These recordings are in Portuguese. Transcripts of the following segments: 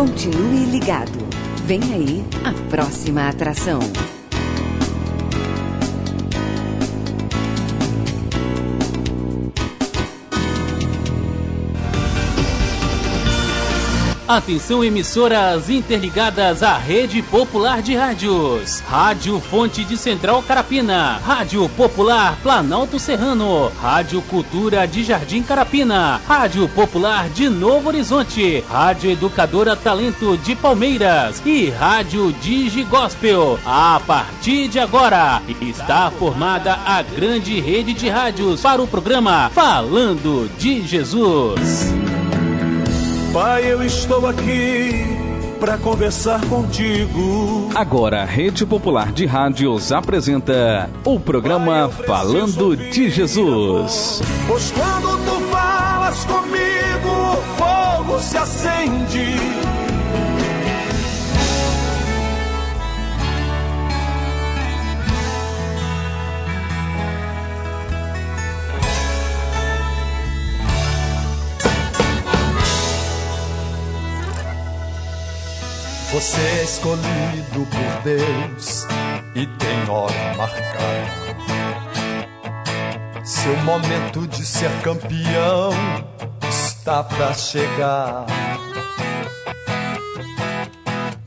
Continue ligado. Vem aí a próxima atração. Atenção, emissoras interligadas à Rede Popular de Rádios. Rádio Fonte de Central Carapina, Rádio Popular Planalto Serrano, Rádio Cultura de Jardim Carapina, Rádio Popular de Novo Horizonte, Rádio Educadora Talento de Palmeiras e Rádio Digi Gospel. A partir de agora, está formada a grande rede de rádios para o programa Falando de Jesus. Pai, eu estou aqui para conversar contigo. Agora, a Rede Popular de Rádios apresenta o programa Falando de Jesus. Pois quando tu falas comigo, o fogo se acende. Você é escolhido por Deus e tem hora marcada. Seu momento de ser campeão está pra chegar.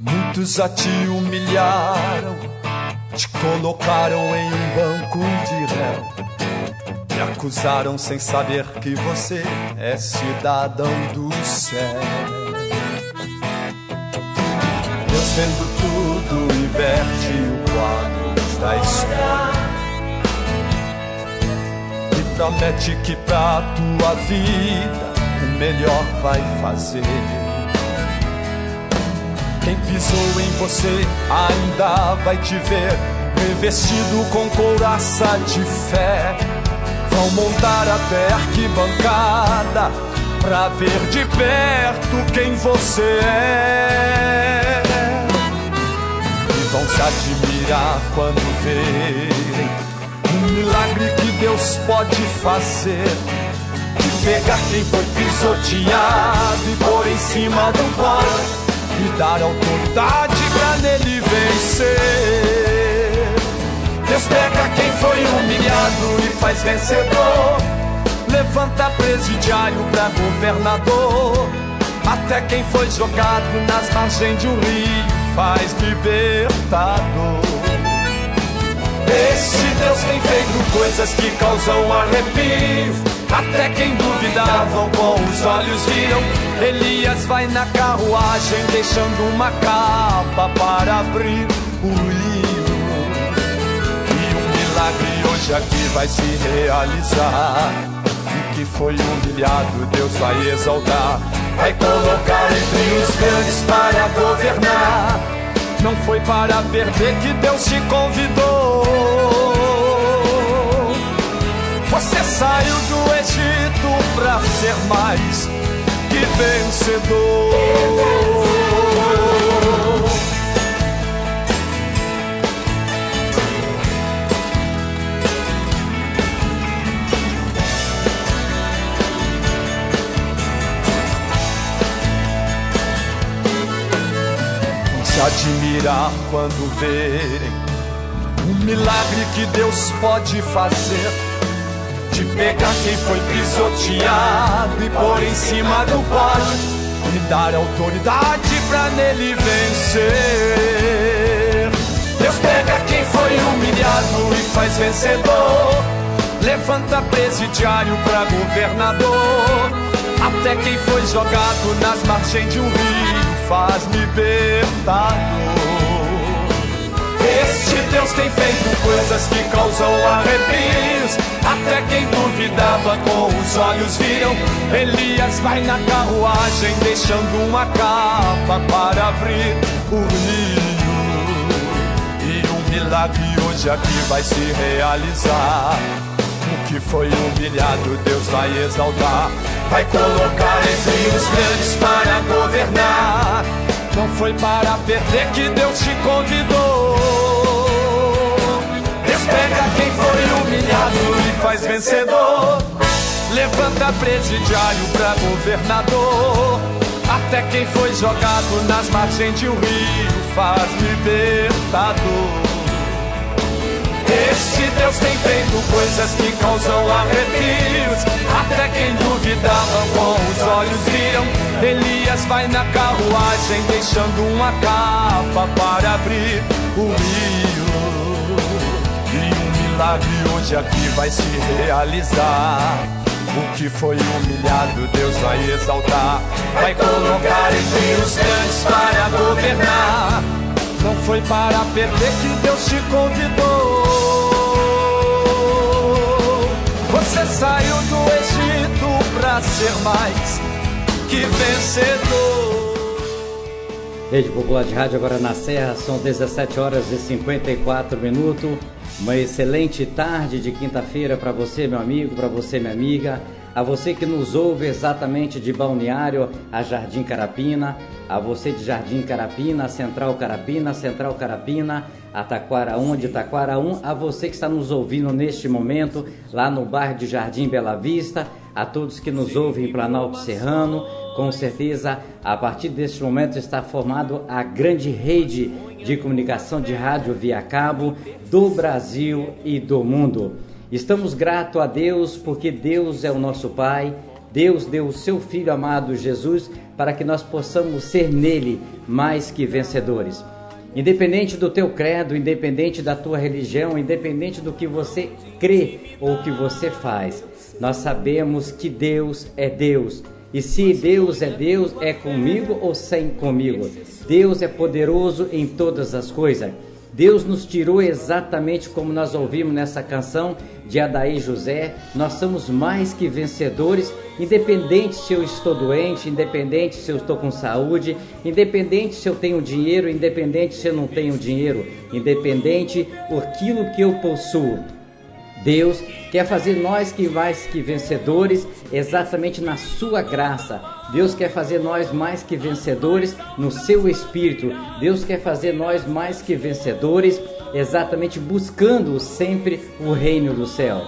Muitos já te humilharam, te colocaram em um banco de réu, te acusaram sem saber que você é cidadão do céu. Deus vendo tudo inverte o quadro da história e promete que pra tua vida o melhor vai fazer. Quem pisou em você ainda vai te ver revestido com couraça de fé. Vão montar até arquibancada pra ver de perto quem você é. Vão se admirar quando verem um milagre que Deus pode fazer, de pegar quem foi pisoteado e pôr em cima do pódio e dar autoridade pra nele vencer. Deus pega quem foi humilhado e faz vencedor, levanta presidiário pra governador, até quem foi jogado nas margens de um rio faz libertador. Esse Deus tem feito coisas que causam arrepio, até quem duvidavam com os olhos viram. Elias vai na carruagem deixando uma capa para abrir o rio, e um milagre hoje aqui vai se realizar. O que foi humilhado Deus vai exaltar, vai colocar entre os grandes para governar. Não foi para perder que Deus te convidou. Você saiu do Egito para ser mais que vencedor. Admirar quando verem um milagre que Deus pode fazer, de pegar quem foi pisoteado e pôr em cima do pódio e dar autoridade pra nele vencer. Deus pega quem foi humilhado e faz vencedor, levanta presidiário pra governador, até quem foi jogado nas margens de um rio faz libertador. Este Deus tem feito coisas que causam arrepios, até quem duvidava com os olhos viram. Elias vai na carruagem deixando uma capa para abrir o rio, e um milagre hoje aqui vai se realizar. O que foi humilhado Deus vai exaltar, vai colocar entre os grandes para governar. Não foi para perder que Deus te convidou. Deus pega quem foi humilhado e faz vencedor, levanta presidiário para governador, até quem foi jogado nas margens de um rio faz libertador. Este Deus tem feito coisas que causam arrepios, até quem duvidava com os olhos viam. Elias vai na carruagem deixando uma capa para abrir o rio, e um milagre hoje aqui vai se realizar. O que foi humilhado Deus vai exaltar, vai colocar entre os grandes para governar. Não foi para perder que Deus te convidou. Você saiu do Egito para ser mais que vencedor. Rede Popular de Rádio agora na Serra, são 17 horas e 54 minutos. Uma excelente tarde de quinta-feira para você, meu amigo, para você, minha amiga. A você que nos ouve exatamente de Balneário a Jardim Carapina, a você de Jardim Carapina, Central Carapina, a Taquara 1 de Taquara 1, a você que está nos ouvindo neste momento lá no bairro de Jardim Bela Vista, a todos que nos ouvem em Planalto Serrano. Com certeza, a partir deste momento está formado a grande rede de comunicação de rádio via cabo do Brasil e do mundo. Estamos gratos a Deus porque Deus é o nosso Pai. Deus deu o seu Filho amado Jesus para que nós possamos ser nele mais que vencedores. Independente do teu credo, independente da tua religião, independente do que você crê ou que você faz, nós sabemos que Deus é Deus. E se Deus, é comigo ou sem comigo? Deus é poderoso em todas as coisas. Deus nos tirou exatamente como nós ouvimos nessa canção de Adair José. Nós somos mais que vencedores, independente se eu estou doente, independente se eu estou com saúde, independente se eu tenho dinheiro, independente se eu não tenho dinheiro, independente daquilo que eu possuo. Deus quer fazer nós que mais que vencedores exatamente na sua graça. Deus quer fazer nós mais que vencedores no seu Espírito. Deus quer fazer nós mais que vencedores exatamente buscando sempre o reino do céu.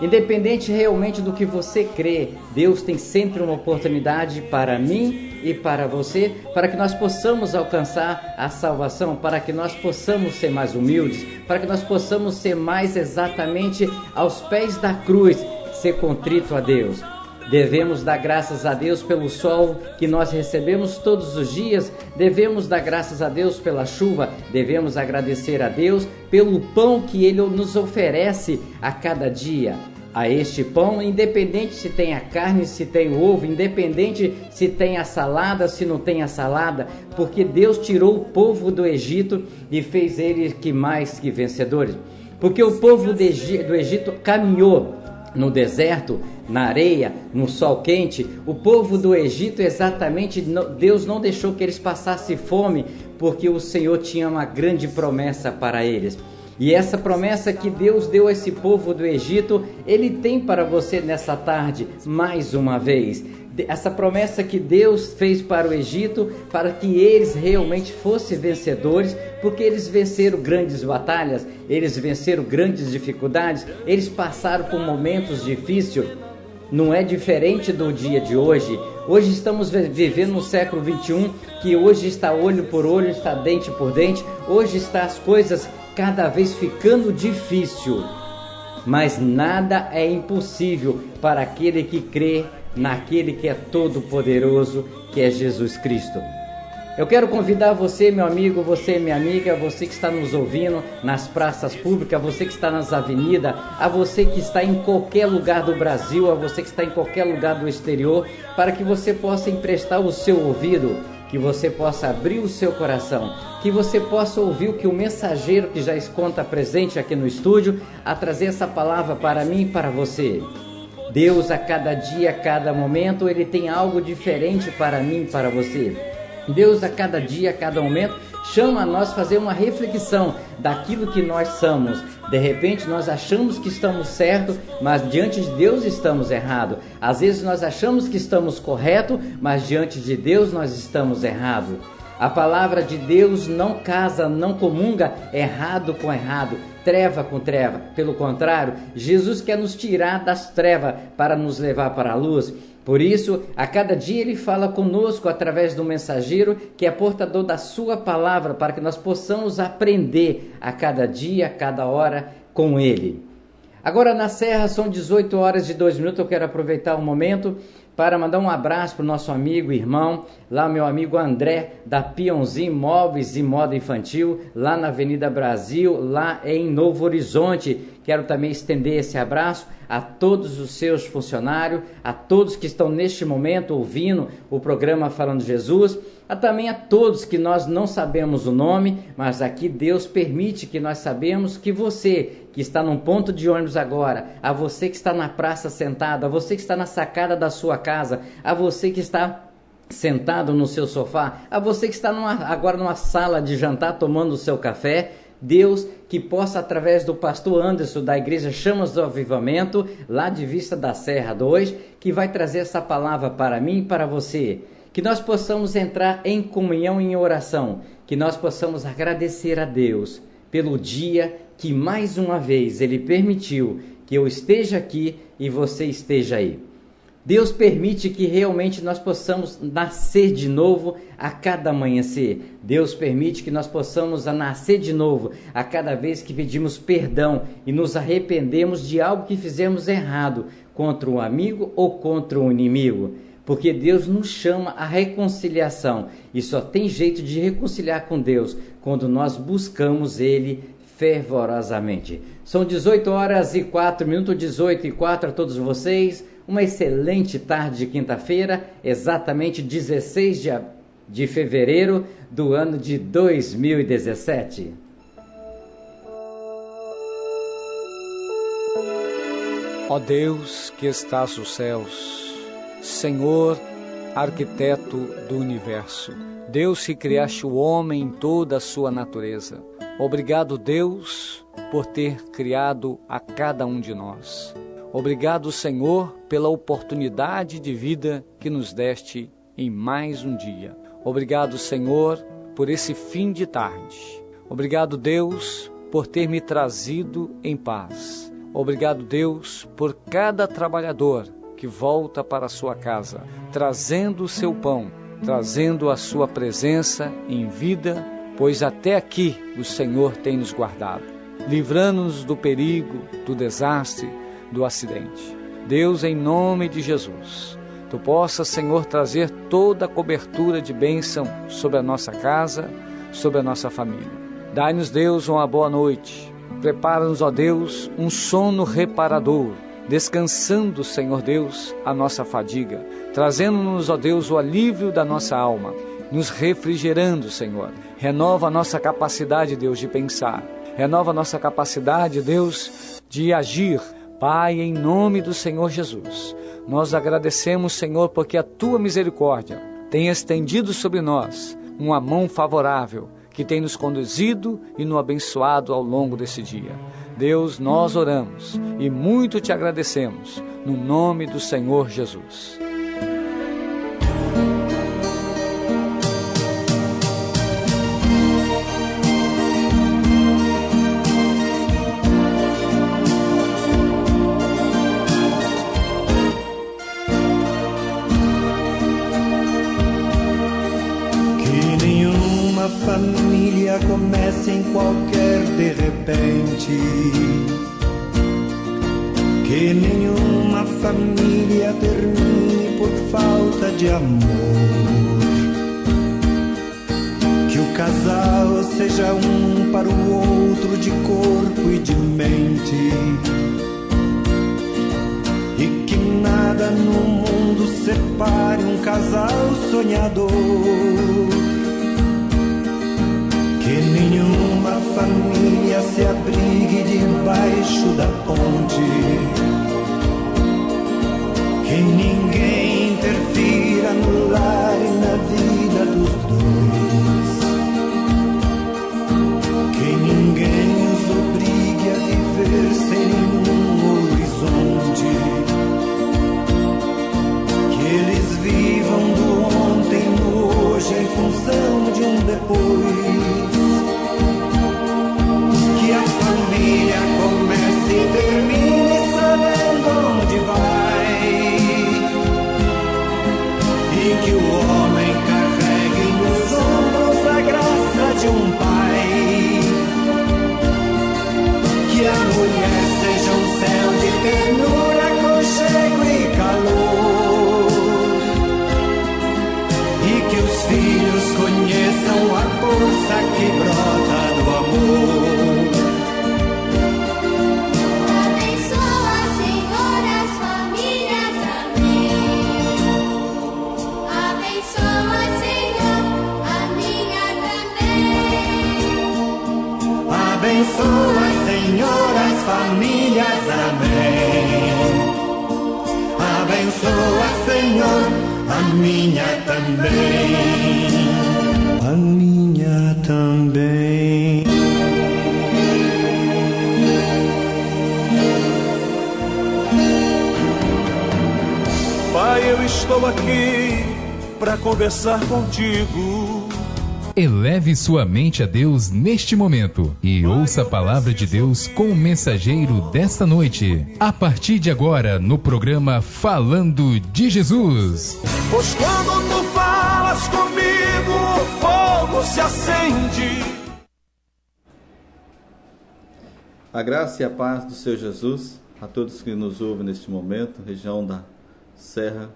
Independente realmente do que você crê, Deus tem sempre uma oportunidade para mim e para você, para que nós possamos alcançar a salvação, para que nós possamos ser mais humildes, para que nós possamos ser mais exatamente aos pés da cruz, ser contrito a Deus. Devemos dar graças a Deus pelo sol que nós recebemos todos os dias, devemos dar graças a Deus pela chuva, devemos agradecer a Deus pelo pão que Ele nos oferece a cada dia. A este pão, independente se tem a carne, se tem o ovo, independente se tem a salada, se não tem a salada, porque Deus tirou o povo do Egito e fez eles que mais que vencedores. Porque o povo do Egito caminhou no deserto, na areia, no sol quente. O povo do Egito exatamente, Deus não deixou que eles passassem fome, porque o Senhor tinha uma grande promessa para eles. E essa promessa que Deus deu a esse povo do Egito, Ele tem para você nessa tarde, mais uma vez. Essa promessa que Deus fez para o Egito, para que eles realmente fossem vencedores, porque eles venceram grandes batalhas, eles venceram grandes dificuldades, eles passaram por momentos difíceis. Não é diferente do dia de hoje. Hoje estamos vivendo no século 21, que hoje está olho por olho, está dente por dente. Hoje está as coisas cada vez ficando difícil. Mas nada é impossível para aquele que crê naquele que é todo poderoso, que é Jesus Cristo. Eu quero convidar você, meu amigo, você, minha amiga, você que está nos ouvindo nas praças públicas, você que está nas avenidas, a você que está em qualquer lugar do Brasil, a você que está em qualquer lugar do exterior, para que você possa emprestar o seu ouvido, que você possa abrir o seu coração, que você possa ouvir o que o mensageiro que já conta presente aqui no estúdio, a trazer essa palavra para mim e para você. Deus, a cada dia, a cada momento, Ele tem algo diferente para mim e para você. Deus, a cada dia, a cada momento, chama a nós fazer uma reflexão daquilo que nós somos. De repente nós achamos que estamos certos, mas diante de Deus estamos errados. Às vezes nós achamos que estamos corretos, mas diante de Deus nós estamos errados. A palavra de Deus não casa, não comunga errado com errado, treva com treva. Pelo contrário, Jesus quer nos tirar das trevas para nos levar para a luz. Por isso, a cada dia Ele fala conosco através do mensageiro que é portador da sua palavra, para que nós possamos aprender a cada dia, a cada hora com Ele. Agora na Serra são 18 horas e 2 minutos, eu quero aproveitar o momento para mandar um abraço para o nosso amigo, irmão, lá meu amigo André, da Pionzinho Móveis e Moda Infantil, lá na Avenida Brasil, lá em Novo Horizonte. Quero também estender esse abraço a todos os seus funcionários, a todos que estão neste momento ouvindo o programa Falando Jesus, também a todos que nós não sabemos o nome, mas aqui Deus permite que nós sabemos que você que está num ponto de ônibus agora, a você que está na praça sentado, a você que está na sacada da sua casa, a você que está sentado no seu sofá, a você que está agora numa sala de jantar tomando o seu café, Deus que possa, através do pastor Anderson da Igreja Chamas do Avivamento, lá de Vista da Serra 2, que vai trazer essa palavra para mim e para você, que nós possamos entrar em comunhão e em oração, que nós possamos agradecer a Deus pelo dia que mais uma vez Ele permitiu que eu esteja aqui e você esteja aí. Deus permite que realmente nós possamos nascer de novo a cada amanhecer. Deus permite que nós possamos nascer de novo a cada vez que pedimos perdão e nos arrependemos de algo que fizemos errado contra um amigo ou contra um inimigo. Porque Deus nos chama à reconciliação e só tem jeito de reconciliar com Deus quando nós buscamos Ele fervorosamente. São 18 horas e 4 minutos, 18 e 4 a todos vocês. Uma excelente tarde de quinta-feira, exatamente 16 de fevereiro do ano de 2017. Ó Deus que estás nos céus, Senhor, arquiteto do universo, Deus que criaste o homem em toda a sua natureza. Obrigado, Deus, por ter criado a cada um de nós. Obrigado, Senhor, pela oportunidade de vida que nos deste em mais um dia. Obrigado, Senhor, por esse fim de tarde. Obrigado, Deus, por ter me trazido em paz. Obrigado, Deus, por cada trabalhador que volta para a sua casa, trazendo o seu pão, trazendo a sua presença em vida, pois até aqui o Senhor tem nos guardado, livrando-nos do perigo, do desastre, do acidente. Deus, em nome de Jesus, Tu possas, Senhor, trazer toda a cobertura de bênção sobre a nossa casa, sobre a nossa família. Dai-nos, Deus, uma boa noite. Prepara-nos, ó Deus, um sono reparador, descansando, Senhor Deus, a nossa fadiga, trazendo-nos, ó Deus, o alívio da nossa alma, nos refrigerando, Senhor. Renova a nossa capacidade, Deus, de pensar. Renova a nossa capacidade, Deus, de agir. Pai, em nome do Senhor Jesus, nós agradecemos, Senhor, porque a Tua misericórdia tem estendido sobre nós uma mão favorável, que tem nos conduzido e nos abençoado ao longo desse dia. Deus, nós oramos e muito Te agradecemos, no nome do Senhor Jesus. Família comece em qualquer de repente, que nenhuma família termine por falta de amor, que o casal seja um para o outro de corpo e de mente, e que nada no mundo separe um casal sonhador. Que nenhuma família se abrigue debaixo da ponte, que ninguém interfira no lar e na vida dos dois, que ninguém os obrigue a viver sem nenhum horizonte, que eles vivam do ontem no hoje em função de um depois. Que a família comece e termine sabendo onde vai, amém. Abençoa, Senhor, a minha também. A minha também. Pai, eu estou aqui para conversar contigo. Eleve sua mente a Deus neste momento e ouça a palavra de Deus com o mensageiro desta noite. A partir de agora, no programa Falando de Jesus. Pois quando tu falas comigo, o fogo se acende. A graça e a paz do Senhor Jesus a todos que nos ouvem neste momento, região da Serra,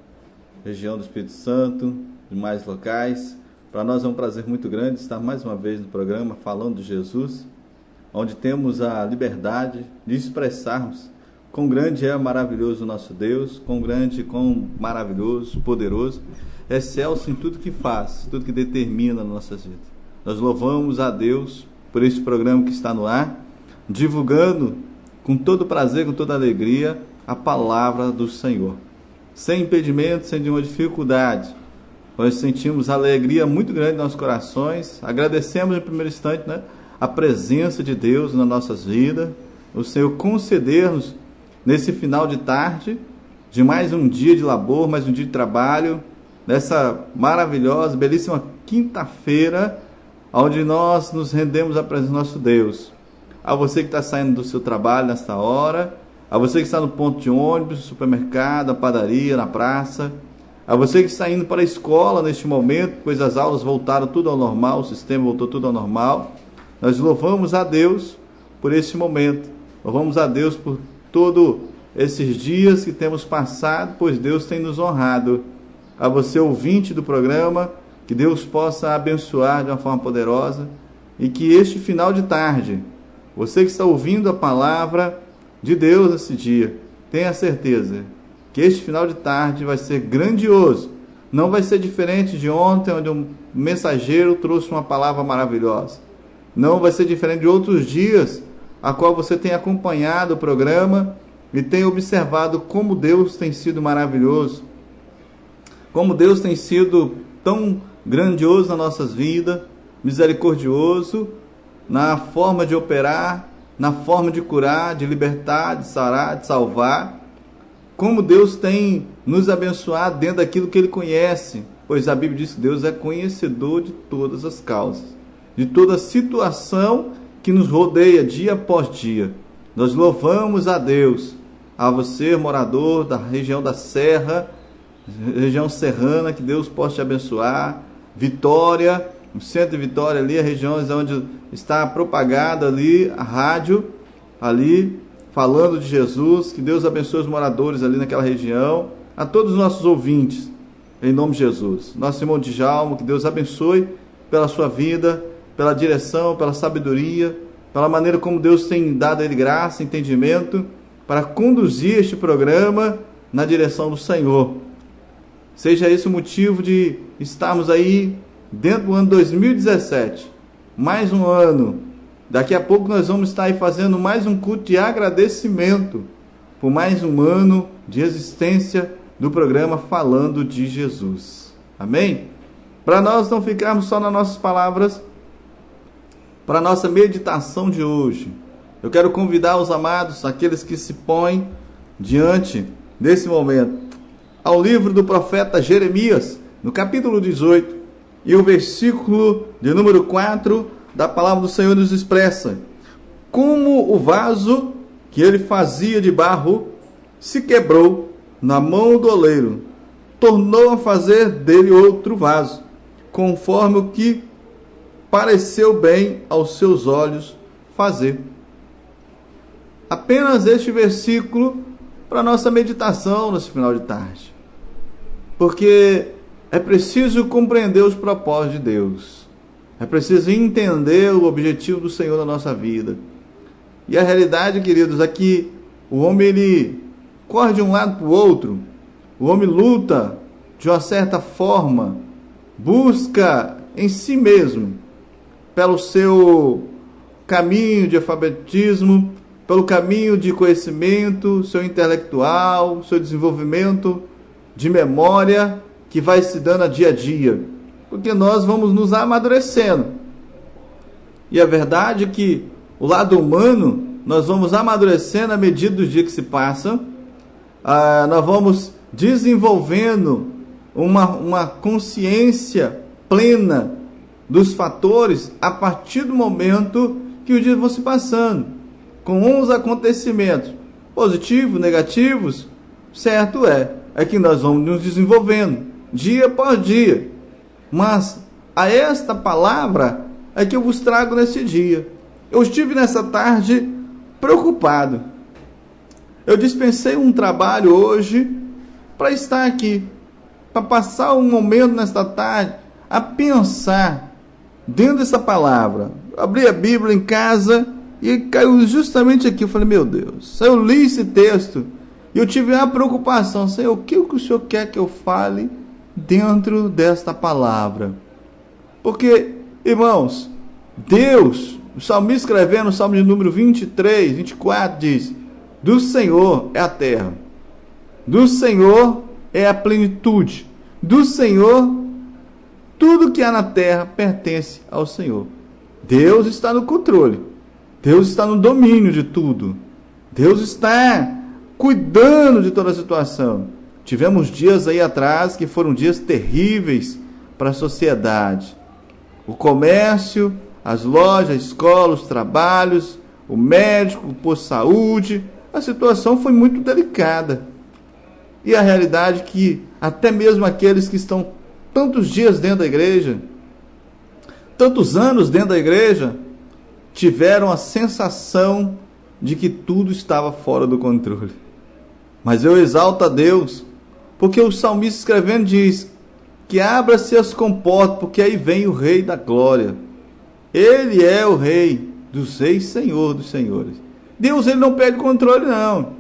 região do Espírito Santo, demais locais. Para nós é um prazer muito grande estar mais uma vez no programa Falando de Jesus, onde temos a liberdade de expressarmos quão grande é maravilhoso o nosso Deus, quão grande, quão maravilhoso, poderoso, excelso em tudo que faz, tudo que determina nas nossas vidas. Nós louvamos a Deus por este programa que está no ar, divulgando com todo prazer, com toda alegria, a palavra do Senhor. Sem impedimento, sem nenhuma dificuldade. Nós sentimos alegria muito grande nos nossos corações. Agradecemos em primeiro instante, a presença de Deus nas nossas vidas. O Senhor conceder-nos, nesse final de tarde, de mais um dia de labor, mais um dia de trabalho, nessa maravilhosa, belíssima quinta-feira, onde nós nos rendemos à presença do nosso Deus. A você que está saindo do seu trabalho nesta hora, a você que está no ponto de ônibus, no supermercado, na padaria, na praça, a você que está indo para a escola neste momento, pois as aulas voltaram tudo ao normal, o sistema voltou tudo ao normal. Nós louvamos a Deus por esse momento. Louvamos a Deus por todos esses dias que temos passado, pois Deus tem nos honrado. A você, ouvinte do programa, que Deus possa abençoar de uma forma poderosa e que este final de tarde, você que está ouvindo a palavra de Deus esse dia, tenha certeza que este final de tarde vai ser grandioso. Não vai ser diferente de ontem, onde um mensageiro trouxe uma palavra maravilhosa. Não vai ser diferente de outros dias, a qual você tem acompanhado o programa e tem observado como Deus tem sido maravilhoso, como Deus tem sido tão grandioso nas nossas vidas, misericordioso, na forma de operar, na forma de curar, de libertar, de sarar, de salvar. Como Deus tem nos abençoado dentro daquilo que Ele conhece, pois a Bíblia diz que Deus é conhecedor de todas as causas, de toda situação que nos rodeia dia após dia. Nós louvamos a Deus, a você, morador da região da Serra, região serrana, que Deus possa te abençoar. Vitória, no centro de Vitória ali, a região onde está propagada ali a rádio, ali falando de Jesus, que Deus abençoe os moradores ali naquela região, a todos os nossos ouvintes, em nome de Jesus. Nosso irmão Djalma, que Deus abençoe pela sua vida, pela direção, pela sabedoria, pela maneira como Deus tem dado a ele graça, entendimento, para conduzir este programa na direção do Senhor. Seja esse o motivo de estarmos aí dentro do ano 2017, mais um ano. Daqui a pouco nós vamos estar aí fazendo mais um culto de agradecimento por mais um ano de existência do programa Falando de Jesus. Amém? Para nós não ficarmos só nas nossas palavras, para a nossa meditação de hoje, eu quero convidar os amados, aqueles que se põem diante desse momento, ao livro do profeta Jeremias, no capítulo 18, e o versículo de número 4, da palavra do Senhor nos expressa: como o vaso que ele fazia de barro se quebrou na mão do oleiro, tornou a fazer dele outro vaso, conforme o que pareceu bem aos seus olhos fazer. Apenas este versículo para nossa meditação nesse final de tarde, porque é preciso compreender os propósitos de Deus. É preciso entender o objetivo do Senhor na nossa vida. E a realidade, queridos, é que o homem ele corre de um lado para o outro. O homem luta de uma certa forma, busca em si mesmo, pelo seu caminho de alfabetismo, pelo caminho de conhecimento, seu intelectual, seu desenvolvimento de memória, que vai se dando a dia a dia, porque nós vamos nos amadurecendo. E a verdade é que o lado humano, nós vamos amadurecendo à medida dos dias que se passam, nós vamos desenvolvendo uma consciência plena dos fatores a partir do momento que os dias vão se passando, com uns acontecimentos positivos, negativos. Certo é que nós vamos nos desenvolvendo dia após dia, mas a esta palavra é que eu vos trago nesse dia. Eu estive nessa tarde preocupado. Eu dispensei um trabalho hoje para estar aqui, para passar um momento nesta tarde a pensar dentro dessa palavra. Eu abri a Bíblia em casa e caiu justamente aqui. Eu falei, meu Deus, eu li esse texto e eu tive uma preocupação. Senhor, o que o Senhor quer que eu fale dentro desta palavra? Porque, irmãos, Deus, o salmista escrevendo no Salmo de número 23, 24, diz: do Senhor é a terra, do Senhor é a plenitude, do Senhor, tudo que há na terra pertence ao Senhor. Deus está no controle, Deus está no domínio de tudo, Deus está cuidando de toda a situação. Tivemos dias aí atrás que foram dias terríveis para a sociedade. O comércio, as lojas, a escola, os trabalhos, o médico, o posto de saúde, a situação foi muito delicada. E a realidade é que até mesmo aqueles que estão tantos dias dentro da igreja, tantos anos dentro da igreja, tiveram a sensação de que tudo estava fora do controle. Mas eu exalto a Deus, porque o salmista escrevendo diz que abra-se as comportas, porque aí vem o Rei da Glória. Ele é o Rei dos Reis, Senhor dos Senhores. Deus, ele não perde controle, não.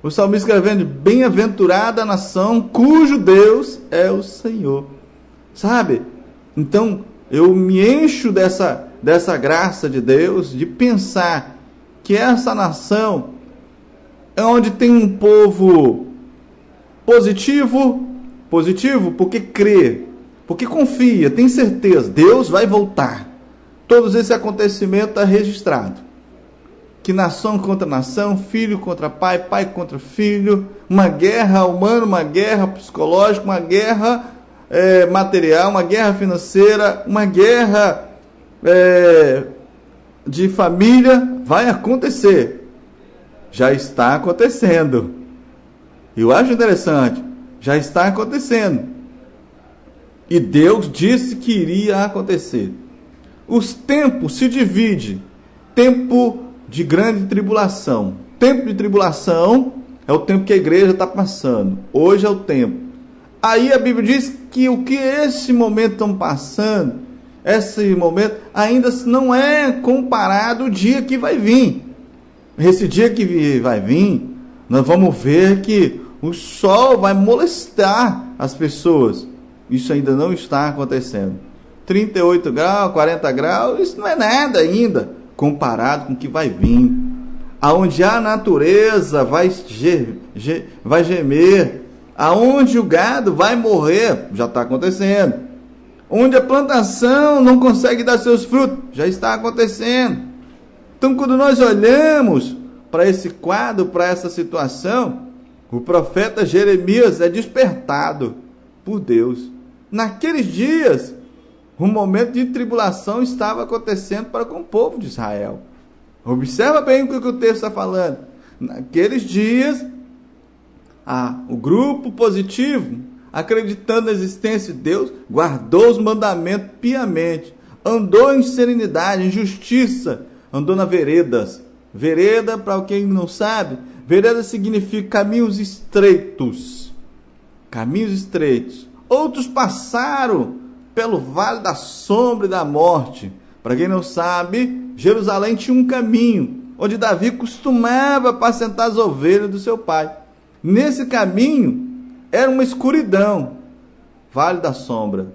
O salmista escrevendo: bem-aventurada a nação cujo Deus é o Senhor. Sabe? Então, eu me encho dessa graça de Deus, de pensar que essa nação é onde tem um povo positivo porque crê, porque confia, tem certeza, Deus vai voltar. Todos esse acontecimento está registrado. Que nação contra nação, filho contra pai, pai contra filho, uma guerra humana, uma guerra psicológica, uma guerra material, uma guerra financeira, uma guerra de família, vai acontecer. Já está acontecendo. Eu acho interessante. Já está acontecendo. E Deus disse que iria acontecer. Os tempos se dividem. Tempo de grande tribulação. Tempo de tribulação é o tempo que a igreja está passando. Hoje é o tempo. Aí a Bíblia diz que o que esse momento estão passando, esse momento ainda não é comparado ao dia que vai vir. Esse dia que vai vir, nós vamos ver que o sol vai molestar as pessoas. Isso ainda não está acontecendo. 38 graus, 40 graus, isso não é nada ainda comparado com o que vai vir. Aonde a natureza vai gemer, aonde o gado vai morrer, já está acontecendo. Onde a plantação não consegue dar seus frutos, já está acontecendo. Então, quando nós olhamos para esse quadro, para essa situação, o profeta Jeremias é despertado por Deus. Naqueles dias, um momento de tribulação estava acontecendo para com o povo de Israel. Observa bem o que o texto está falando. Naqueles dias, o grupo positivo, acreditando na existência de Deus, guardou os mandamentos piamente, andou em serenidade, em justiça, andou nas veredas. Vereda, para quem não sabe, vereda significa caminhos estreitos. Caminhos estreitos. Outros passaram pelo vale da sombra e da morte. Para quem não sabe, Jerusalém tinha um caminho onde Davi costumava apacentar as ovelhas do seu pai. Nesse caminho era uma escuridão, vale da sombra.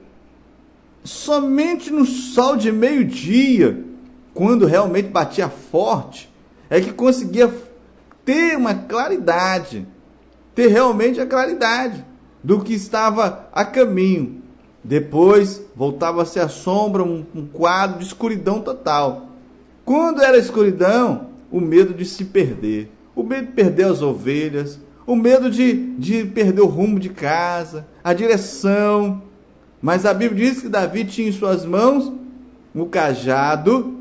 Somente no sol de meio-dia, quando realmente batia forte, é que conseguia ter uma claridade, ter realmente a claridade do que estava a caminho. Depois voltava-se a sombra, um quadro de escuridão total. Quando era escuridão, o medo de se perder, o medo de perder as ovelhas, o medo de perder o rumo de casa, a direção. Mas a Bíblia diz que Davi tinha em suas mãos o cajado,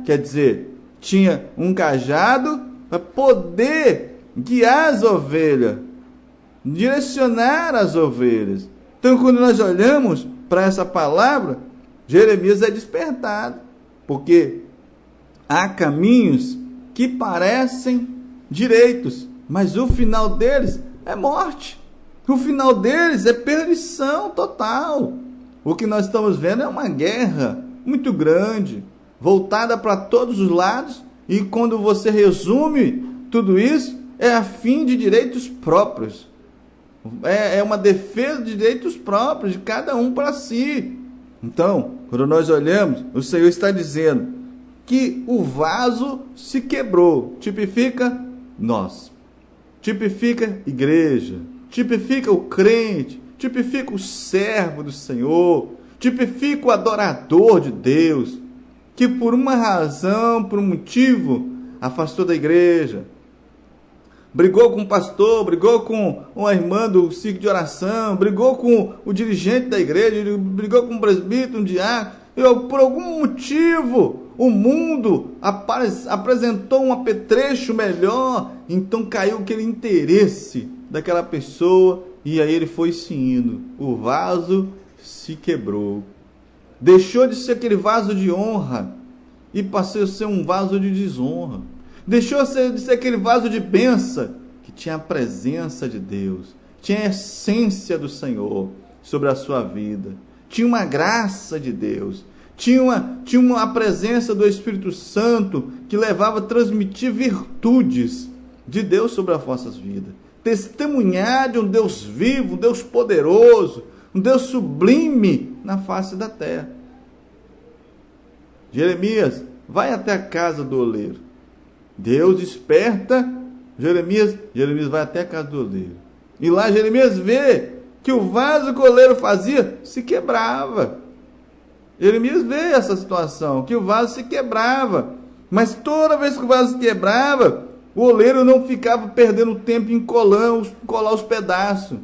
quer dizer, tinha um cajado para poder guiar as ovelhas, direcionar as ovelhas. Então, quando nós olhamos para essa palavra, Jeremias é despertado, porque há caminhos que parecem direitos, mas o final deles é morte. O final deles é perdição total. O que nós estamos vendo é uma guerra muito grande, voltada para todos os lados, e quando você resume tudo isso, é a fim de direitos próprios. É uma defesa de direitos próprios de cada um para si. Então, quando nós olhamos, o Senhor está dizendo que o vaso se quebrou. Tipifica nós. Tipifica igreja. Tipifica o crente. Tipifica o servo do Senhor. Tipifica o adorador de Deus, que por uma razão, por um motivo, afastou da igreja. Brigou com o pastor, brigou com uma irmã do ciclo de oração, brigou com o dirigente da igreja, brigou com o presbítero, um diácono. Por algum motivo, o mundo apresentou um apetrecho melhor, então caiu aquele interesse daquela pessoa e aí ele foi se indo. O vaso se quebrou. Deixou de ser aquele vaso de honra e passou a ser um vaso de desonra. Deixou de ser aquele vaso de bênção que tinha a presença de Deus, tinha a essência do Senhor sobre a sua vida, tinha uma graça de Deus, tinha uma presença do Espírito Santo que levava a transmitir virtudes de Deus sobre as vossas vidas. Testemunhar de um Deus vivo, um Deus poderoso, um Deus sublime na face da terra. Jeremias vai até a casa do oleiro. Deus desperta Jeremias vai até a casa do oleiro. E lá Jeremias vê que o vaso que o oleiro fazia se quebrava. Jeremias vê essa situação, que o vaso se quebrava. Mas toda vez que o vaso se quebrava, o oleiro não ficava perdendo tempo em colar os pedaços.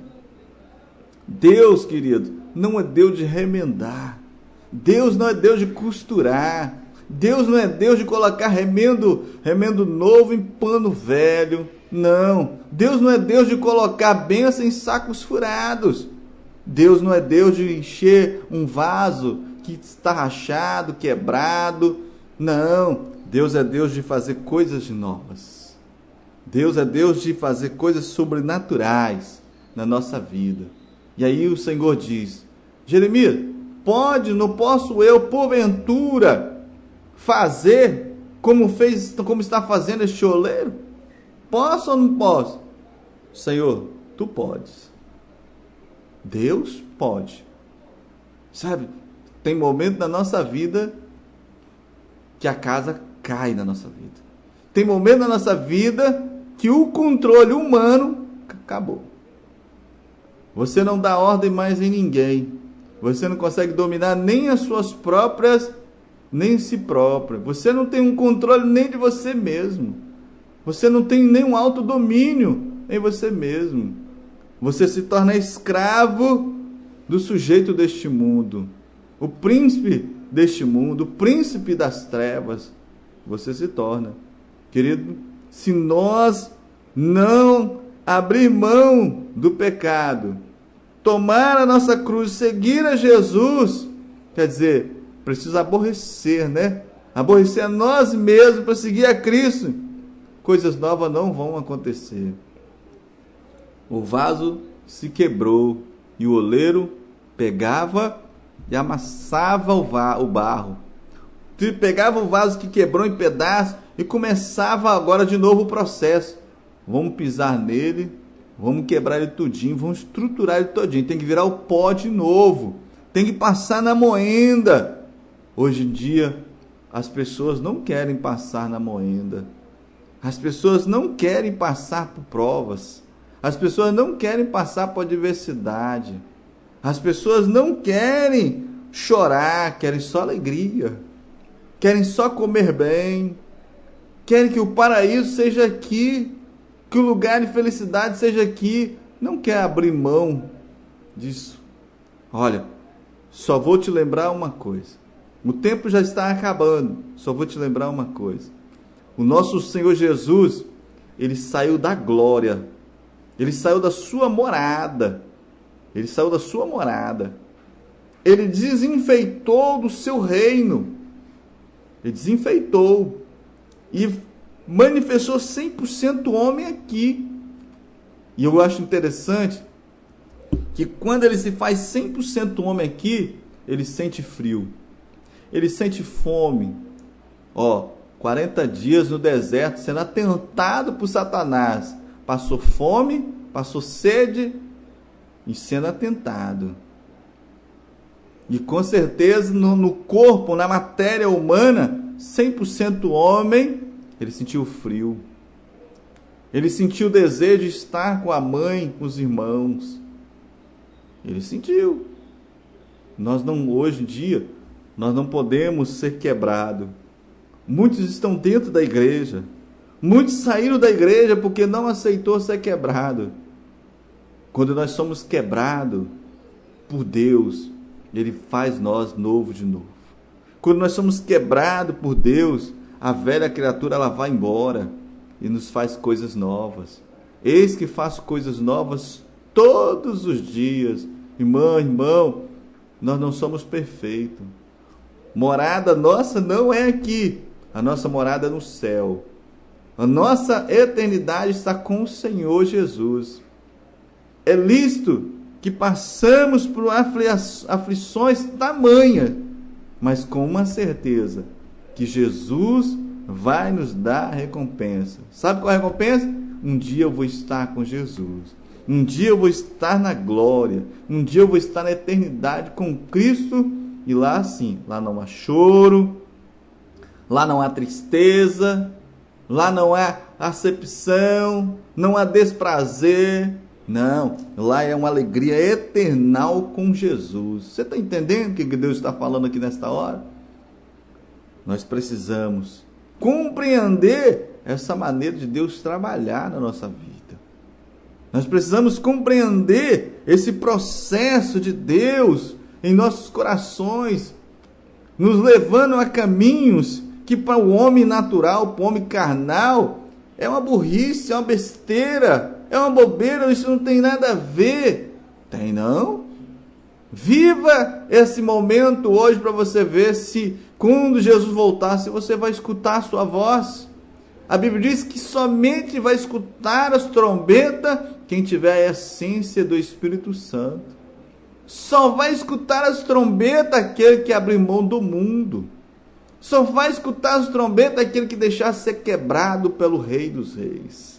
Deus, querido, não é Deus de remendar. Deus não é Deus de costurar. Deus não é Deus de colocar remendo novo em pano velho. Não. Deus não é Deus de colocar bênção em sacos furados. Deus não é Deus de encher um vaso que está rachado, quebrado. Não. Deus é Deus de fazer coisas novas. Deus é Deus de fazer coisas sobrenaturais na nossa vida. E aí o Senhor diz: Jeremias, não posso eu, porventura, fazer como está fazendo este oleiro? Posso ou não posso? Senhor, tu podes. Deus pode. Sabe, tem momento na nossa vida que a casa cai na nossa vida. Tem momento na nossa vida que o controle humano acabou. Você não dá ordem mais em ninguém. Você não consegue dominar nem as suas próprias, nem si próprio. Você não tem um controle nem de você mesmo. Você não tem nenhum autodomínio em você mesmo. Você se torna escravo do sujeito deste mundo, o príncipe deste mundo, o príncipe das trevas. Você se torna. Querido, se nós não abrir mão do pecado, tomar a nossa cruz, seguir a Jesus, quer dizer, precisa aborrecer, né? Aborrecer a nós mesmos para seguir a Cristo. Coisas novas não vão acontecer. O vaso se quebrou e o oleiro pegava e amassava o barro. Pegava o vaso que quebrou em pedaços e começava agora de novo o processo. Vamos pisar nele, vamos quebrar ele tudinho, vamos estruturar ele todinho. Tem que virar o pó de novo. Tem que passar na moenda. Hoje em dia, as pessoas não querem passar na moenda. As pessoas não querem passar por provas. As pessoas não querem passar por adversidade. As pessoas não querem chorar, querem só alegria. Querem só comer bem. Querem que o paraíso seja aqui, que o lugar de felicidade seja aqui. Não quer abrir mão disso. Olha, só vou te lembrar uma coisa. O tempo já está acabando. Só vou te lembrar uma coisa. O nosso Senhor Jesus, ele saiu da glória. Ele saiu da sua morada. Ele saiu da sua morada. Ele desenfeitou do seu reino. Ele desenfeitou. E manifestou 100% homem aqui. E eu acho interessante que quando ele se faz 100% homem aqui, ele sente frio. Ele sente fome. 40 dias no deserto, sendo atentado por Satanás. Passou fome, passou sede e sendo atentado. E com certeza no corpo, na matéria humana, 100% homem, ele sentiu frio. Ele sentiu o desejo de estar com a mãe, com os irmãos. Ele sentiu. Hoje em dia, nós não podemos ser quebrados. Muitos estão dentro da igreja. Muitos saíram da igreja porque não aceitou ser quebrado. Quando nós somos quebrados por Deus, Ele faz nós novo de novo. Quando nós somos quebrados por Deus, a velha criatura ela vai embora e nos faz coisas novas. Eis que faço coisas novas todos os dias. Irmão, nós não somos perfeitos. Morada nossa não é aqui. A nossa morada é no céu. A nossa eternidade está com o Senhor Jesus. É lícito que passamos por aflições tamanhas, mas com uma certeza, que Jesus vai nos dar a recompensa. Sabe qual é a recompensa? Um dia eu vou estar com Jesus. Um dia eu vou estar na glória. Um dia eu vou estar na eternidade com Cristo. E lá sim, lá não há choro, lá não há tristeza, lá não há acepção, não há desprazer. Não, lá é uma alegria eternal com Jesus. Você está entendendo o que Deus está falando aqui nesta hora? Nós precisamos compreender essa maneira de Deus trabalhar na nossa vida. Nós precisamos compreender esse processo de Deus em nossos corações, nos levando a caminhos que para o homem natural, para o homem carnal, é uma burrice, é uma besteira, é uma bobeira, isso não tem nada a ver. Tem não? Viva esse momento hoje para você ver se quando Jesus voltar, se você vai escutar a sua voz. A Bíblia diz que somente vai escutar as trombetas quem tiver a essência do Espírito Santo. Só vai escutar as trombetas aquele que abre mão do mundo. Só vai escutar as trombetas aquele que deixar ser quebrado pelo Rei dos Reis.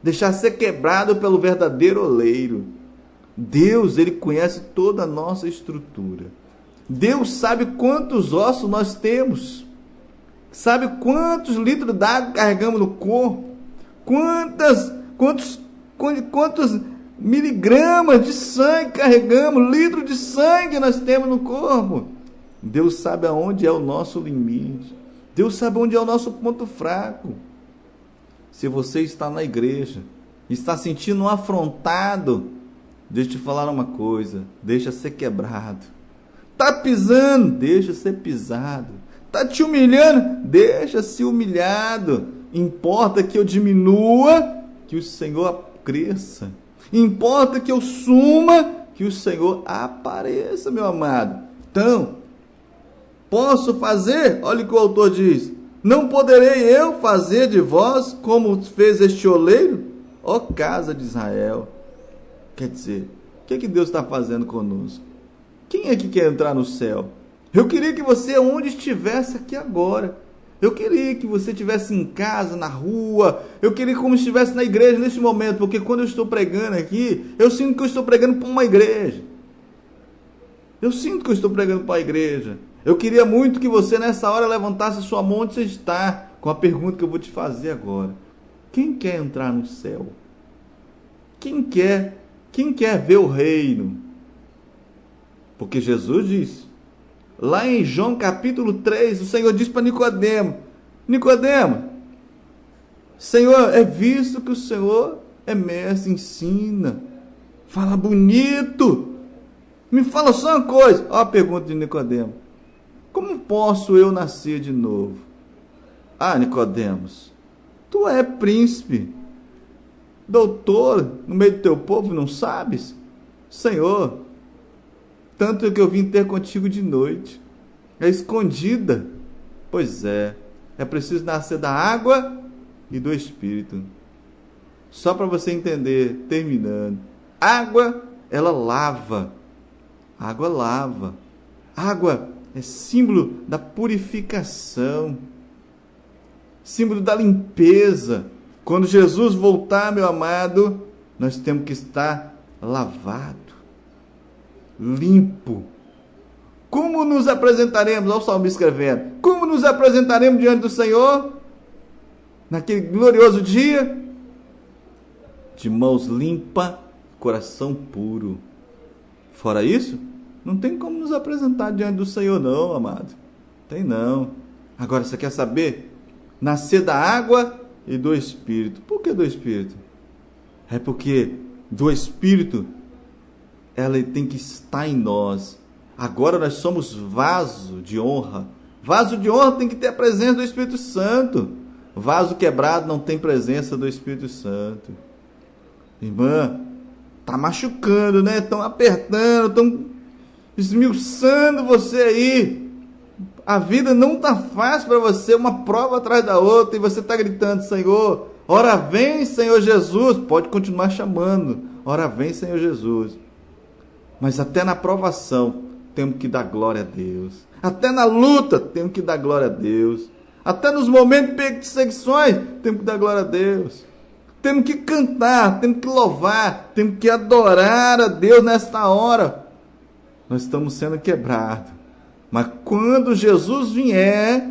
Deixar ser quebrado pelo verdadeiro oleiro. Deus, Ele conhece toda a nossa estrutura. Deus sabe quantos ossos nós temos. Sabe quantos litros d'água carregamos no corpo. Quantos miligramas de sangue carregamos, litros de sangue nós temos no corpo. Deus sabe aonde é o nosso limite. Deus sabe onde é o nosso ponto fraco. Se você está na igreja, está sentindo afrontado, deixa eu te falar uma coisa, deixa ser quebrado. Está pisando, deixa ser pisado. Está te humilhando, deixa ser humilhado. Importa que eu diminua, que o Senhor cresça. Importa que eu suma, que o Senhor apareça, meu amado. Então, posso fazer? Olha o que o autor diz. Não poderei eu fazer de vós como fez este oleiro, ó casa de Israel. Quer dizer, o que Deus está fazendo conosco? Quem é que quer entrar no céu? Eu queria que você, onde estivesse aqui agora, eu queria que você estivesse em casa, na rua, eu queria como estivesse na igreja neste momento, porque quando eu estou pregando aqui, eu sinto que eu estou pregando para uma igreja. Eu sinto que eu estou pregando para a igreja. Eu queria muito que você nessa hora levantasse a sua mão onde você está, com a pergunta que eu vou te fazer agora. Quem quer entrar no céu? Quem quer ver o reino? Porque Jesus disse, lá em João capítulo 3, o Senhor disse para Nicodemo, Nicodemo, Senhor, é visto que o Senhor é mestre, ensina, fala bonito, me fala só uma coisa. Olha a pergunta de Nicodemo, como posso eu nascer de novo? Ah, Nicodemos, tu é príncipe, doutor, no meio do teu povo, não sabes? Senhor, tanto que eu vim ter contigo de noite, é escondida. Pois é preciso nascer da água e do Espírito. Só para você entender, terminando, água, ela lava, água lava, água é símbolo da purificação, símbolo da limpeza. Quando Jesus voltar, meu amado, nós temos que estar lavado, limpo. Como nos apresentaremos, olha o salmista escrevendo, como nos apresentaremos diante do Senhor naquele glorioso dia? De mãos limpas, coração puro. Fora isso, não tem como nos apresentar diante do Senhor não, amado. Tem não. Agora, você quer saber? Nascer da água e do Espírito. Por que do Espírito? É porque do Espírito ela tem que estar em nós. Agora nós somos vaso de honra. Vaso de honra tem que ter a presença do Espírito Santo. Vaso quebrado não tem presença do Espírito Santo. Irmã, tá machucando, né? Estão apertando, estão esmiuçando você aí. A vida não tá fácil para você, uma prova atrás da outra, e você está gritando, Senhor, ora vem, Senhor Jesus. Pode continuar chamando, ora vem, Senhor Jesus. Mas até na provação temos que dar glória a Deus. Até na luta temos que dar glória a Deus. Até nos momentos de perseguições temos que dar glória a Deus. Temos que cantar, temos que louvar, temos que adorar a Deus nesta hora. Nós estamos sendo quebrados. Mas quando Jesus vier,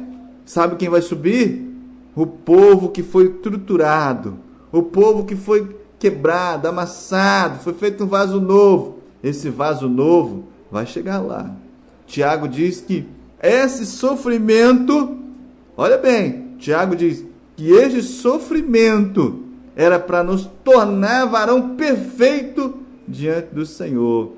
sabe quem vai subir? O povo que foi triturado, o povo que foi quebrado, amassado, foi feito um vaso novo. Esse vaso novo vai chegar lá. Tiago diz que esse sofrimento, olha bem, Tiago diz que esse sofrimento era para nos tornar varão perfeito diante do Senhor.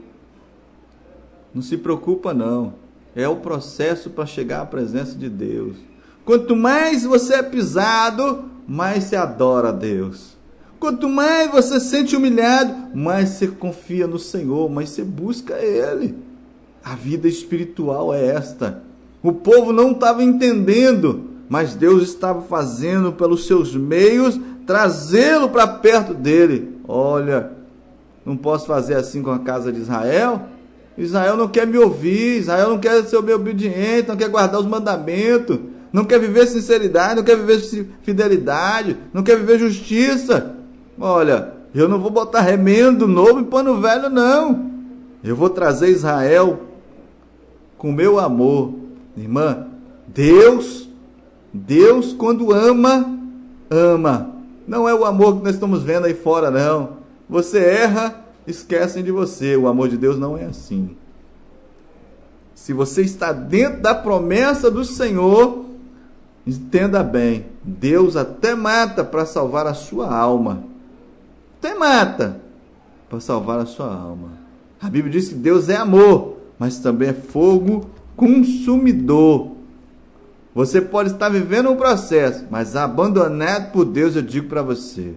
Não se preocupa não, é o processo para chegar à presença de Deus. Quanto mais você é pisado, mais você adora a Deus. Quanto mais você se sente humilhado, mais você confia no Senhor, mais você busca Ele. A vida espiritual é esta. O povo não estava entendendo, mas Deus estava fazendo pelos seus meios, trazê-lo para perto dele. Olha, não posso fazer assim com a casa de Israel. Israel não quer me ouvir, Israel não quer ser obediente, não quer guardar os mandamentos, não quer viver sinceridade, não quer viver fidelidade, não quer viver justiça. Olha, eu não vou botar remendo novo em pano velho, não. Eu vou trazer Israel com meu amor. Irmã, Deus quando ama, ama. Não é o amor que nós estamos vendo aí fora, não. Você erra, esquecem de você. O amor de Deus não é assim. Se você está dentro da promessa do Senhor, entenda bem, Deus até mata para salvar a sua alma. Até mata para salvar a sua alma. A Bíblia diz que Deus é amor, mas também é fogo consumidor. Você pode estar vivendo um processo, mas abandonado por Deus, eu digo para você,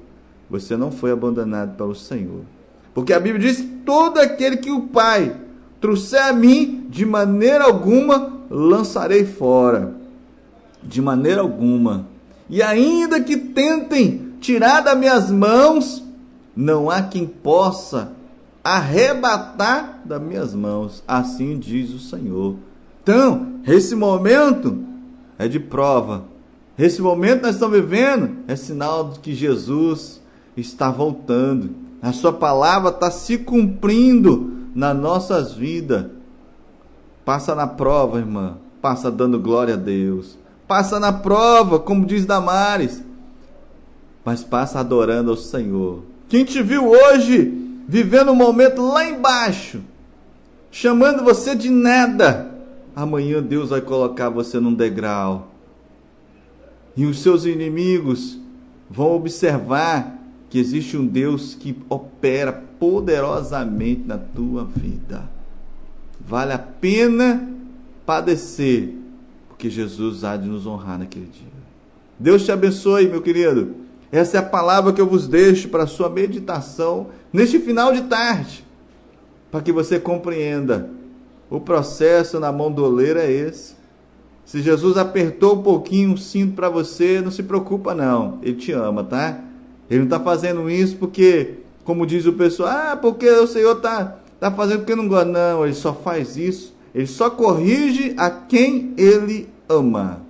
você não foi abandonado pelo Senhor. Porque a Bíblia diz que todo aquele que o Pai trouxer a mim, de maneira alguma lançarei fora. De maneira alguma. E ainda que tentem tirar das minhas mãos, não há quem possa arrebatar das minhas mãos. Assim diz o Senhor. Então, esse momento é de prova. Esse momento que nós estamos vivendo é sinal de que Jesus está voltando. A sua palavra está se cumprindo nas nossas vidas. Passa na prova, irmã. passa dando glória a Deus. Passa na prova, como diz Damares, mas passa adorando ao Senhor. Quem te viu hoje vivendo um momento lá embaixo, chamando você de nada, amanhã Deus vai colocar você num degrau. E os seus inimigos vão observar que existe um Deus que opera poderosamente na tua vida. Vale a pena padecer, porque Jesus há de nos honrar naquele dia. Deus te abençoe, meu querido. Essa é a palavra que eu vos deixo para a sua meditação neste final de tarde, para que você compreenda. O processo na mão do oleiro é esse. Se Jesus apertou um pouquinho o cinto para você, não se preocupa não. Ele te ama, tá? Ele não está fazendo isso porque, como diz o pessoal, porque o Senhor está fazendo porque não gosta. Não, ele só faz isso. Ele só corrige a quem ele ama.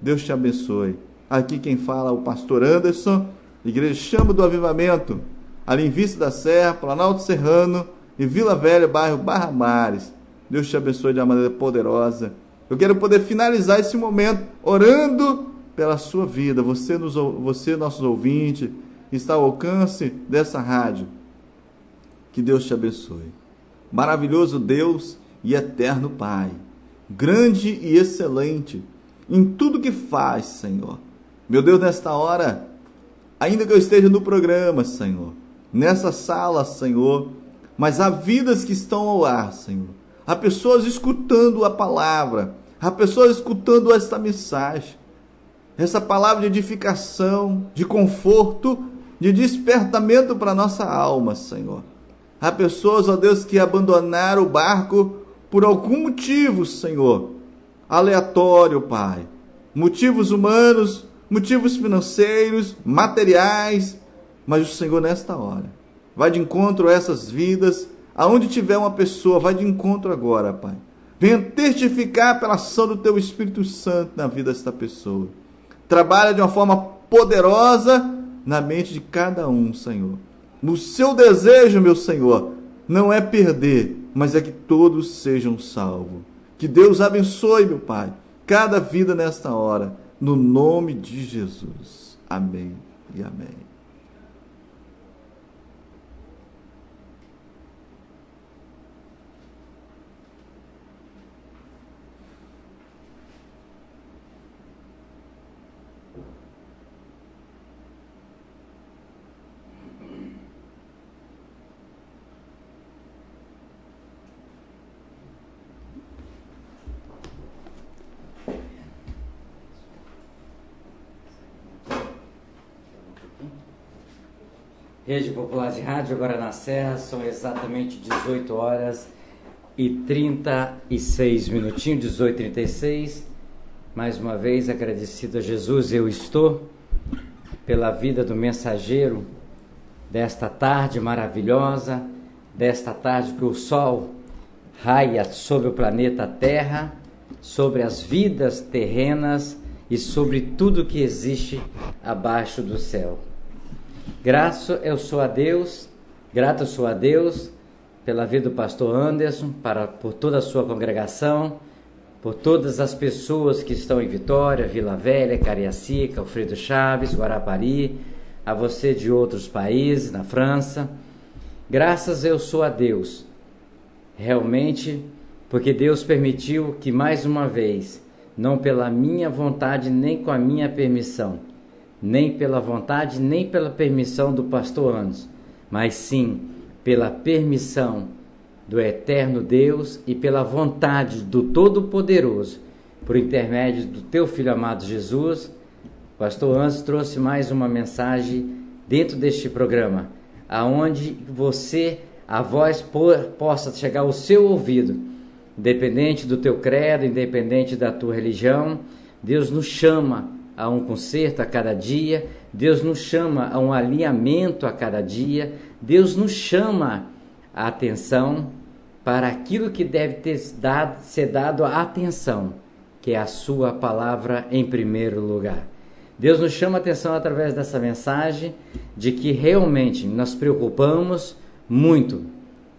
Deus te abençoe. Aqui quem fala é o pastor Anderson, Igreja Chama do Avivamento, ali em Vista da Serra, Planalto Serrano e Vila Velha, bairro Barra Mares. Deus te abençoe de uma maneira poderosa. Eu quero poder finalizar esse momento orando pela sua vida. Você, nossos ouvintes, está ao alcance dessa rádio. Que Deus te abençoe. Maravilhoso Deus e eterno Pai, grande e excelente em tudo que faz, Senhor. Meu Deus, nesta hora, ainda que eu esteja no programa, Senhor, nessa sala, Senhor, mas há vidas que estão ao ar, Senhor. Há pessoas escutando a palavra, há pessoas escutando esta mensagem, essa palavra de edificação, de conforto, de despertamento para a nossa alma, Senhor. Há pessoas, ó Deus, que abandonaram o barco por algum motivo, Senhor, aleatório, Pai. Motivos humanos, motivos financeiros, materiais, mas o Senhor nesta hora vai de encontro a essas vidas. Aonde tiver uma pessoa, vai de encontro agora, Pai. Venha testificar pela ação do Teu Espírito Santo na vida desta pessoa. Trabalha de uma forma poderosa na mente de cada um, Senhor. No seu desejo, meu Senhor, não é perder, mas é que todos sejam salvos. Que Deus abençoe, meu Pai, cada vida nesta hora, no nome de Jesus. Amém e amém. Rede Popular de Rádio, agora na Serra, são exatamente 18 horas e 36 minutinhos, 18h36. Mais uma vez, agradecido a Jesus, eu estou, pela vida do mensageiro desta tarde maravilhosa, desta tarde que o sol raia sobre o planeta Terra, sobre as vidas terrenas e sobre tudo que existe abaixo do céu. Grato eu sou a Deus pela vida do pastor Anderson, por toda a sua congregação, por todas as pessoas que estão em Vitória, Vila Velha, Cariacica, Alfredo Chaves, Guarapari, a você de outros países, na França. Graças eu sou a Deus, realmente, porque Deus permitiu que mais uma vez, não pela minha vontade nem com a minha permissão, nem pela vontade, nem pela permissão do pastor Anderson, mas sim pela permissão do eterno Deus e pela vontade do Todo-Poderoso, por intermédio do teu Filho amado Jesus. O pastor Anderson trouxe mais uma mensagem dentro deste programa, aonde a voz possa chegar ao seu ouvido, independente do teu credo, independente da tua religião. Deus nos chama a um conserto a cada dia, Deus nos chama a um alinhamento a cada dia, Deus nos chama a atenção para aquilo que deve ser dado a atenção, que é a sua palavra em primeiro lugar. Deus nos chama a atenção através dessa mensagem de que realmente nós preocupamos muito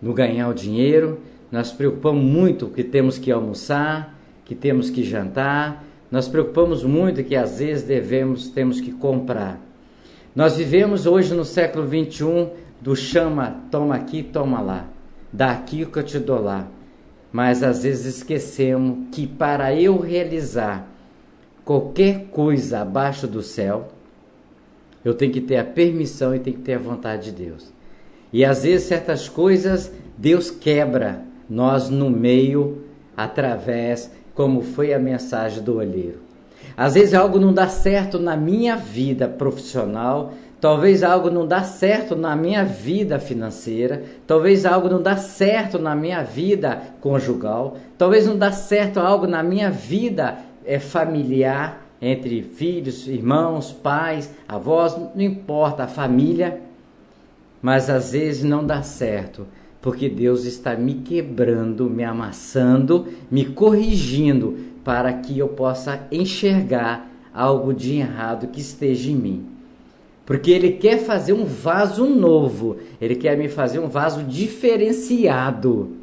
no ganhar o dinheiro, nós preocupamos muito que temos que almoçar, que temos que jantar, nós preocupamos muito que às vezes temos que comprar. Nós vivemos hoje no século 21 do chama, toma aqui, toma lá, dá aqui o que eu te dou lá. Mas às vezes esquecemos que para eu realizar qualquer coisa abaixo do céu, eu tenho que ter a permissão e tenho que ter a vontade de Deus. E às vezes certas coisas Deus quebra nós no meio, através, como foi a mensagem do olheiro. Às vezes algo não dá certo na minha vida profissional, talvez algo não dá certo na minha vida financeira, talvez algo não dá certo na minha vida conjugal, talvez não dá certo algo na minha vida familiar, entre filhos, irmãos, pais, avós, não importa, a família, mas às vezes não dá certo, porque Deus está me quebrando, me amassando, me corrigindo, para que eu possa enxergar algo de errado que esteja em mim. Porque Ele quer fazer um vaso novo, Ele quer me fazer um vaso diferenciado,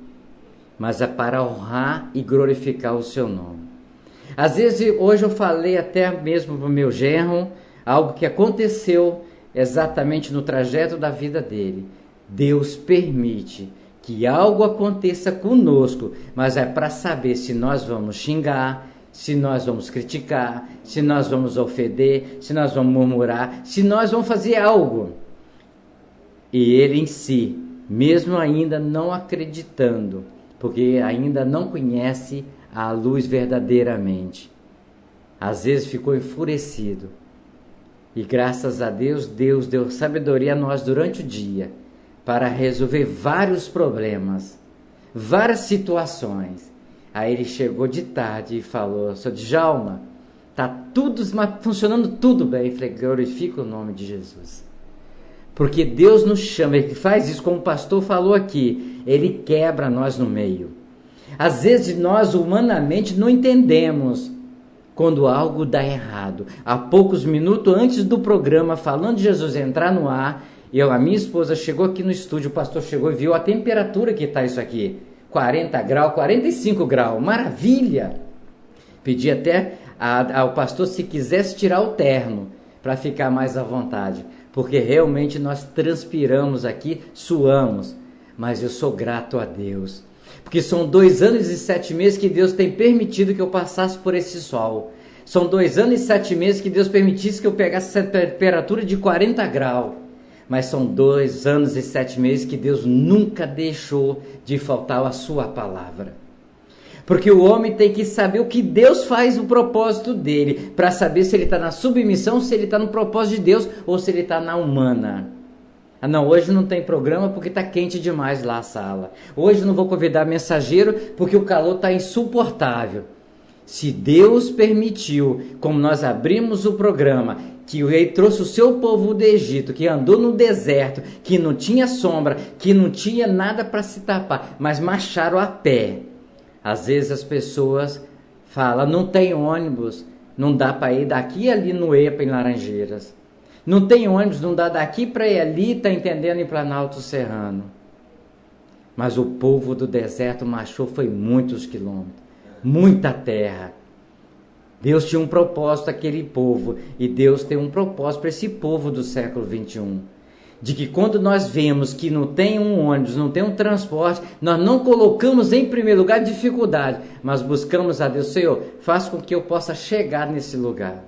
mas é para honrar e glorificar o Seu nome. Às vezes, hoje eu falei até mesmo para o meu genro, algo que aconteceu exatamente no trajeto da vida dele. Deus permite que algo aconteça conosco, mas é para saber se nós vamos xingar, se nós vamos criticar, se nós vamos ofender, se nós vamos murmurar, se nós vamos fazer algo. E ele em si, mesmo ainda não acreditando, porque ainda não conhece a luz verdadeiramente, às vezes ficou enfurecido. E graças a Deus, Deus deu sabedoria a nós durante o dia, para resolver vários problemas, várias situações. Aí ele chegou de tarde e falou: Sr. Djalma, está tudo funcionando tudo bem. Eu falei: glorifica o nome de Jesus. Porque Deus nos chama, Ele faz isso, como o pastor falou aqui, Ele quebra nós no meio. Às vezes nós humanamente não entendemos quando algo dá errado. Há poucos minutos antes do programa, falando de Jesus entrar no ar, a minha esposa chegou aqui no estúdio, o pastor chegou e viu a temperatura que está isso aqui. 40 graus, 45 graus, maravilha! Pedi até ao pastor se quisesse tirar o terno, para ficar mais à vontade. Porque realmente nós transpiramos aqui, suamos. Mas eu sou grato a Deus. Porque são 2 anos e 7 meses que Deus tem permitido que eu passasse por esse sol. São 2 anos e 7 meses que Deus permitisse que eu pegasse essa temperatura de 40 graus. Mas são 2 anos e 7 meses que Deus nunca deixou de faltar a sua palavra. Porque o homem tem que saber o que Deus faz, o propósito dele, para saber se ele está na submissão, se ele está no propósito de Deus ou se ele está na humana. Ah não, hoje não tem programa porque está quente demais lá a sala. Hoje não vou convidar mensageiro porque o calor está insuportável. Se Deus permitiu, como nós abrimos o programa, que Ele trouxe o seu povo do Egito, que andou no deserto, que não tinha sombra, que não tinha nada para se tapar, mas marcharam a pé. Às vezes as pessoas falam: não tem ônibus, não dá para ir daqui ali no EPA em Laranjeiras. Não tem ônibus, não dá daqui para ir ali, está entendendo, em Planalto Serrano. Mas o povo do deserto marchou, foi muitos quilômetros, muita terra. Deus tinha um propósito aquele povo, e Deus tem um propósito para esse povo do século 21. De que quando nós vemos que não tem um ônibus, não tem um transporte, nós não colocamos em primeiro lugar dificuldade, mas buscamos a Deus: Senhor, faça com que eu possa chegar nesse lugar.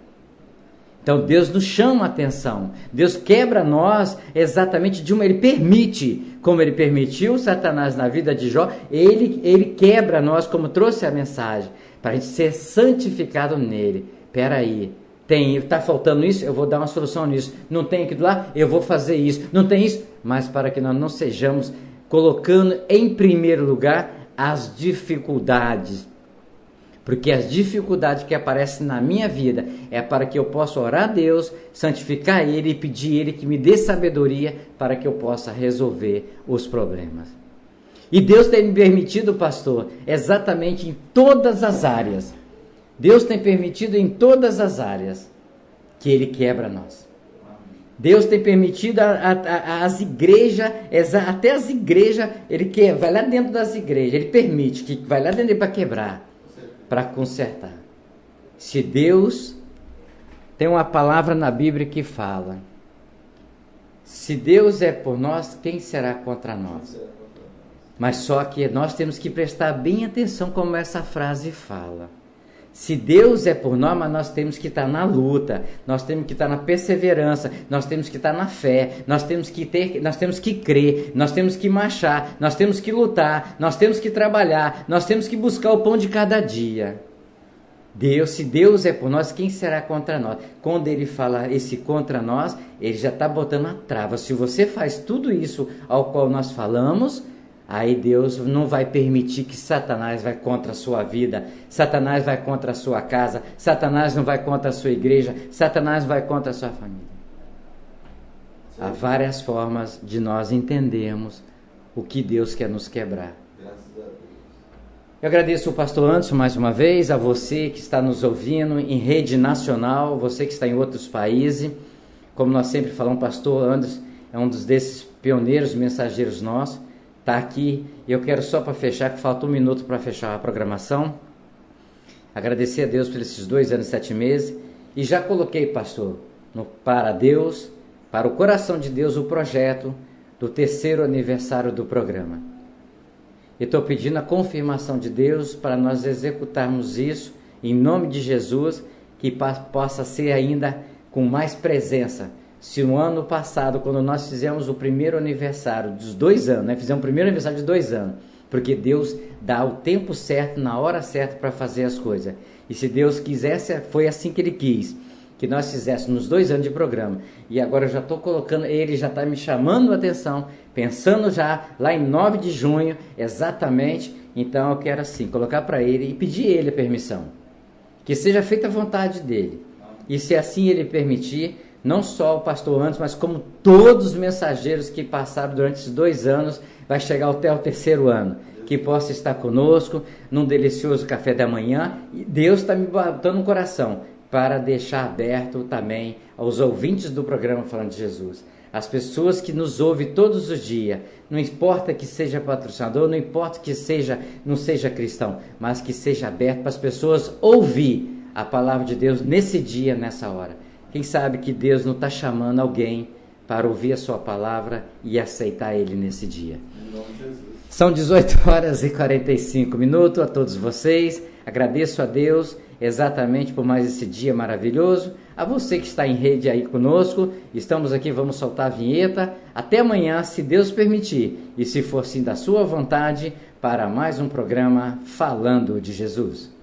Então Deus nos chama a atenção, Deus quebra nós exatamente Ele permite, como Ele permitiu Satanás na vida de Jó, Ele quebra nós, como trouxe a mensagem, para a gente ser santificado nele. Peraí, está faltando isso, eu vou dar uma solução nisso. Não tem aquilo lá, eu vou fazer isso. Não tem isso, mas para que nós não sejamos colocando em primeiro lugar as dificuldades. Porque as dificuldades que aparecem na minha vida é para que eu possa orar a Deus, santificar Ele e pedir Ele que me dê sabedoria para que eu possa resolver os problemas. E Deus tem me permitido, pastor, exatamente em todas as áreas. Deus tem permitido em todas as áreas que Ele quebra nós. Deus tem permitido as igrejas, até as igrejas, Ele vai lá dentro das igrejas, Ele permite que vai lá dentro para quebrar. para consertar. Se Deus tem uma palavra na Bíblia que fala: se Deus é por nós, quem será contra nós? Mas só que nós temos que prestar bem atenção como essa frase fala. Se Deus é por nós, mas nós temos que estar na luta, nós temos que estar na perseverança, nós temos que estar na fé, nós temos que crer, nós temos que marchar, nós temos que lutar, nós temos que trabalhar, nós temos que buscar o pão de cada dia. Se Deus é por nós, quem será contra nós? Quando ele fala esse contra nós, ele já está botando a trava. Se você faz tudo isso ao qual nós falamos, aí Deus não vai permitir que Satanás vai contra a sua vida, Satanás vai contra a sua casa, Satanás não vai contra a sua igreja, Satanás vai contra a sua família. Há várias formas de nós entendermos o que Deus quer nos quebrar. Eu agradeço o pastor Anderson mais uma vez, a você que está nos ouvindo em rede nacional, você que está em outros países. Como nós sempre falamos, o pastor Anderson é um desses pioneiros, mensageiros nossos, está aqui. Eu quero só para fechar, que falta 1 minuto para fechar a programação, agradecer a Deus por esses 2 anos e 7 meses, e já coloquei, pastor, para Deus, para o coração de Deus, o projeto do 3º aniversário do programa. Eu estou pedindo a confirmação de Deus para nós executarmos isso, em nome de Jesus, que possa ser ainda com mais presença. Se no ano passado, quando nós fizemos o primeiro aniversário dos 2 anos, né, fizemos o primeiro aniversário de 2 anos, porque Deus dá o tempo certo, na hora certa para fazer as coisas. E se Deus quisesse, foi assim que Ele quis, que nós fizéssemos nos 2 anos de programa. E agora eu já estou colocando, Ele já está me chamando a atenção, pensando já lá em 9 de junho, exatamente. Então eu quero assim, colocar para Ele e pedir Ele a permissão, que seja feita a vontade dEle. E se assim Ele permitir, não só o pastor Anderson, mas como todos os mensageiros que passaram durante esses 2 anos, vai chegar até o 3º ano, que possa estar conosco num delicioso café da manhã. E Deus está me botando no coração para deixar aberto também aos ouvintes do programa Falando de Jesus, as pessoas que nos ouvem todos os dias, não importa que seja patrocinador, não importa que não seja cristão, mas que seja aberto para as pessoas ouvir a palavra de Deus nesse dia, nessa hora. Quem sabe que Deus não está chamando alguém para ouvir a sua palavra e aceitar Ele nesse dia. Em nome de Jesus. São 18h45 a todos vocês. Agradeço a Deus exatamente por mais esse dia maravilhoso. A você que está em rede aí conosco, estamos aqui, vamos soltar a vinheta. Até amanhã, se Deus permitir, e se for sim da sua vontade, para mais um programa Falando de Jesus.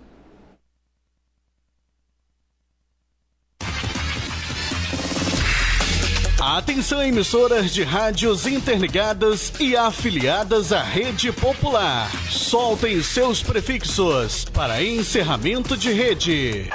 Atenção, emissoras de rádios interligadas e afiliadas à Rede Popular. Soltem seus prefixos para encerramento de rede.